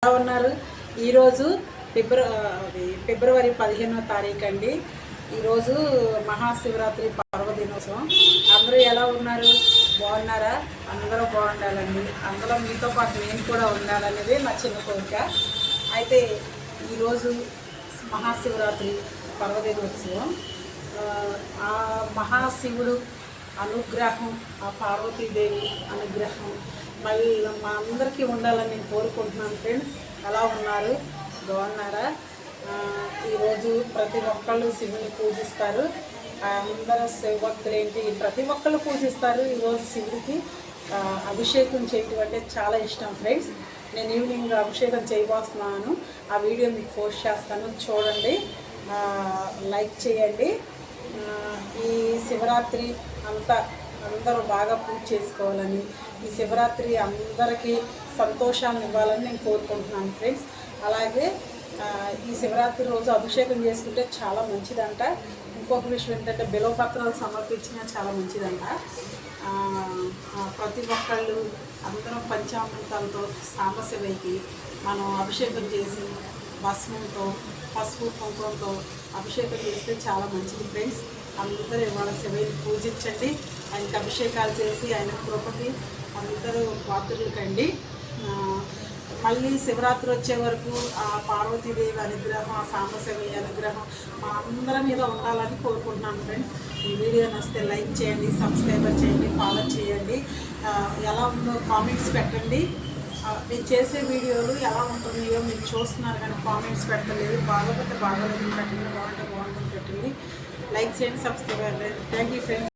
ఎలా ఉన్నారు? ఈరోజు ఫిబ్రవరి 15వ తారీఖు అండి. ఈరోజు మహాశివరాత్రి పర్వదినోత్సవం. అందరూ ఎలా ఉన్నారు? బాగున్నారా? అందరూ బాగుండాలండి. అందులో మీతో పాటు నేను కూడా ఉండాలనేది నా చిన్న కోరిక. అయితే ఈరోజు మహాశివరాత్రి పర్వదినోత్సవం. ఆ మహాశివుడు అనుగ్రహం, ఆ పార్వతీదేవి అనుగ్రహం మళ్ళీ మా అందరికీ ఉండాలని నేను కోరుకుంటున్నాను. ఫ్రెండ్స్, ఎలా ఉన్నారు? బాగున్నారా? ఈరోజు ప్రతి ఒక్కళ్ళు శివుని పూజిస్తారు. అందరూ శివభక్తులు ఏంటి ప్రతి ఒక్కళ్ళు పూజిస్తారు. ఈరోజు శివుడికి అభిషేకం చేయటం అంటే చాలా ఇష్టం. ఫ్రెండ్స్, నేను ఈవినింగ్ అభిషేకం చేయబోతున్నాను. ఆ వీడియో మీకు పోస్ట్ చేస్తాను, చూడండి, లైక్ చేయండి. ఈ శివరాత్రి అందరూ బాగా పూజ చేసుకోవాలని, ఈ శివరాత్రి అందరికీ సంతోషాన్ని ఇవ్వాలని నేను కోరుకుంటున్నాను. ఫ్రెండ్స్, అలాగే ఈ శివరాత్రి రోజు అభిషేకం చేసుకుంటే చాలా మంచిదంట. ఇంకొక విషయం ఏంటంటే బిల్వపత్రాలు సమర్పించినా చాలా మంచిదంట. ప్రతి ఒక్కళ్ళు అందరం పంచామృతాలతో సాంబశివయ్యకి మనం అభిషేకం చేసి భస్మంతో పసుపు కుంకుమతో అభిషేకం చేస్తే చాలా మంచిది. ఫ్రెండ్స్, అందరూ ఇవాళ శివయ్యని పూజించండి. ఆయనకి అభిషేకాలు చేసి ఆయన కృపకి అందరూ పాత్రలు కండి. మళ్ళీ శివరాత్రి వచ్చే వరకు ఆ పార్వతీదేవి అనుగ్రహం, ఆ సాంబశివయ్య అనుగ్రహం మా అందరి మీద ఉండాలని కోరుకుంటున్నాను. ఫ్రెండ్స్, ఈ వీడియో నచ్చితే లైక్ చేయండి, సబ్స్క్రైబర్ చేయండి, ఫాలో చేయండి. ఎలా ఉందో కామెంట్స్ పెట్టండి. నేను చేసే వీడియోలు ఎలా ఉంటున్నాయో మీరు చూస్తున్నారు, కానీ కామెంట్స్ పెట్టలేదు. బాగోకపోతే బాగోలేదు పెట్టండి, బాగుంటే బాగుంటుంది పెట్టండి. లైక్ చేయండి, సబ్స్క్రైబ్ చేయండి. Thank you friends.